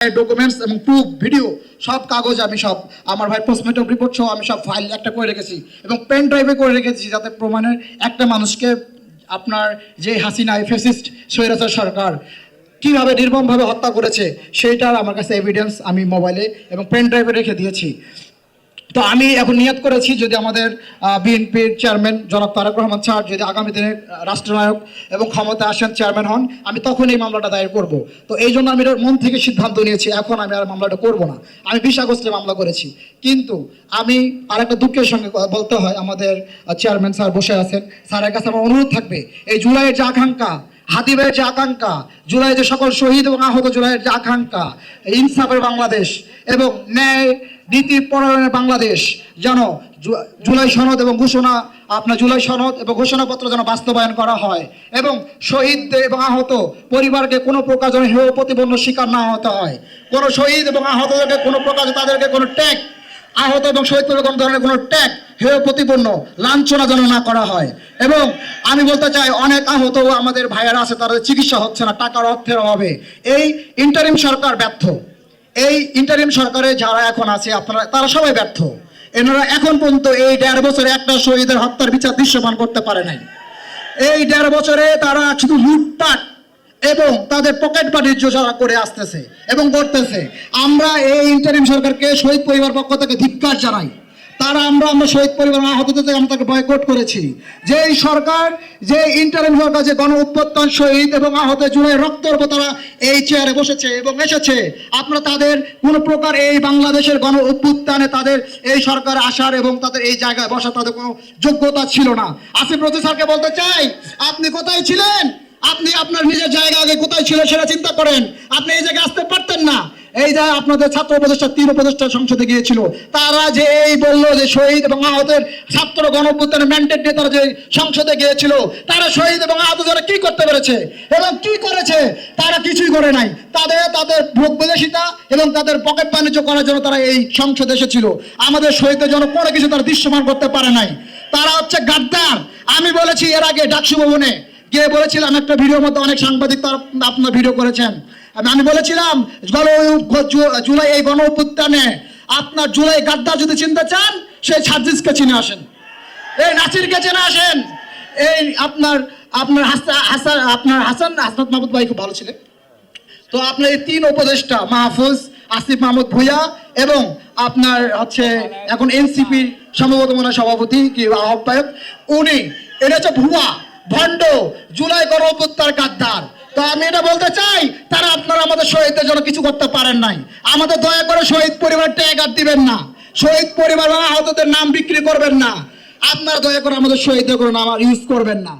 Documents এবং proof video সব কাগজ আমি সব আমার ভাই পোস্টমর্টম রিপোর্ট সহ আমি সব ফাইল একটা করে রেখেছি এবং পেন ড্রাইভে করে রেখেছি, যাতে প্রমাণের একটা মানুষকে আপনার যে হাসিনা ফ্যাসিস্ট স্বৈরাচার সরকার কীভাবে নির্মমভাবে হত্যা করেছে সেইটার আমার কাছে এভিডেন্স আমি মোবাইলে এবং পেন ড্রাইভে রেখে দিয়েছি। তো আমি এখন নিয়ত করেছি, যদি আমাদের বিএনপির চেয়ারম্যান জনাব তারেক রহমান স্যার যদি আগামী দিনে রাষ্ট্রনায়ক এবং ক্ষমতা আসেন, চেয়ারম্যান হন, আমি তখন এই মামলাটা দায়ের করব। তো এই জন্য আমি মন থেকে সিদ্ধান্ত নিয়েছি, এখন আমি আর মামলাটা করব না। আমি 20 আগস্টে মামলা করেছি, কিন্তু আমি আরেকটা দুঃখের সঙ্গে বলতে হয়, আমাদের চেয়ারম্যান স্যার বসে আছেন, স্যারের কাছে আমার অনুরোধ থাকবে, এই জুলাইয়ের যে আকাঙ্ক্ষা, হাদি ভাইয়ের যে আকাঙ্ক্ষা, জুলাই যে সকল শহীদ এবং আহত জুলাইয়ের যে আকাঙ্ক্ষা, ইনসাফের বাংলাদেশ এবং ন্যায় নীতি পরায়ণের বাংলাদেশ যেন জুলাই সনদ এবং ঘোষণা জুলাই সনদ এবং ঘোষণাপত্র যেন বাস্তবায়ন করা হয় এবং শহীদদের এবং আহত পরিবারকে কোনো প্রকার যেন হেয় প্রতিপন্ন শিকার না হতে হয়। কোনো শহীদ এবং আহতদেরকে কোনো প্রকার তাদেরকে কোনো ট্যাগ, আহত এবং শহীদ পরিবার কোনো ধরনের কোনো ট্যাগ, হেয় প্রতিপন্ন লাঞ্ছনা যেন না করা হয়। এবং আমি বলতে চাই, অনেক আহত আমাদের ভাইয়েরা আছে, তাদের চিকিৎসা হচ্ছে না টাকার অর্থের অভাবে। এই ইন্টারিম সরকার ব্যর্থ। এই ইন্টারিম সরকারে যারা এখন আছে আপনারা, তারা সবাই ব্যর্থ। এনারা এখন পর্যন্ত এই 1.5 বছরে একটা শহীদের হত্যার বিচার দৃশ্যমান করতে পারে নাই। এই 1.5 বছরে তারা শুধু লুটপাট এবং তাদের পকেট বাণিজ্য যারা করে আসতেছে এবং করতেছে। আমরা এই ইন্টারিম সরকারকে শহীদ পরিবার পক্ষ থেকে ধিক্কার জানাই। আমরা শহীদ পরিবার আহতদের থেকে আমরা তাকে বয়কট করেছি। যে এই সরকার, যে ইন্টারিম সরকার, যে গণ অভ্যুত্থান শহীদ এবং আহত জুলাই রক্তের উপর তারা এই চেয়ারে বসেছে এবং এসেছে, আপনারা তাদের কোনো প্রকার এই বাংলাদেশের গণ অভ্যুত্থানে তাদের এই সরকার আসার এবং তাদের এই জায়গায় বসার তাদের কোনো যোগ্যতা ছিল না। আসিফ নজরুল স্যারকে বলতে চাই, আপনি কোথায় ছিলেন? আপনি আপনার নিজের জায়গা আগে কোথায় ছিল সেটা চিন্তা করেন। আপনি এই জায়গায় আসতে পারতেন না। এই যে আপনাদের ছাত্র উপদেষ্টা 3 উপদেষ্টা সংসদে গিয়েছিল, তারা যে এই বললো যে শহীদ এবং আহতের ছাত্র গণ অভ্যুত্থানের ম্যান্ডেট নিয়ে তারা যে সংসদে গিয়েছিল, তারা শহীদ এবং আহত যারা কি করতে পেরেছে এবং কি করেছে? তারা কিছুই করে নাই। তাদের ভোগ বিলাসিতা এবং তাদের পকেট বাণিজ্য করার জন্য তারা এই সংসদে এসেছিল। আমাদের শহীদদের জন্য কোনো কিছু তারা দৃশ্যমান করতে পারে নাই। তারা হচ্ছে গাদ্দার। আমি বলেছি এর আগে ডাকসু ভবনে গিয়ে বলেছিলাম, একটা ভিডিওর মধ্যে অনেক সাংবাদিক তারা আপনার ভিডিও করেছেন, আমি বলেছিলাম জুলাই এই গণ অভ্যুত্থানে আপনার জুলাই গাদ্দার যদি চিনতে চান, সেই সার্জিসকে চিনে আসেন, এই নাসিরকে চিনে আসেন, এই আপনার হাসান মাহমুদ ভাই খুব ভালো ছিলেন। তো আপনার এই 3 উপদেষ্টা মাহফুজ, আসিফ মাহমুদ ভুইয়া এবং আপনার হচ্ছে এখন এনসিপির সম্ভবত মনে সভাপতি কি আহ্বায়ক, উনি এটা হচ্ছে ভুয়া ভণ্ড জুলাই গণ অভ্যুত্থানের গাদ্দার। তো আমি এটা বলতে চাই, তারা আপনারা আমাদের শহীদদের জন্য কিছু করতে পারেন নাই। আমাদের দয়া করে শহীদ পরিবার ট্যাগ আর দিবেন না, শহীদ পরিবার আহতদের নাম বিক্রি করবেন না। আপনারা দয়া করে আমাদের শহীদদের কোনো নাম আর ইউজ করবেন না।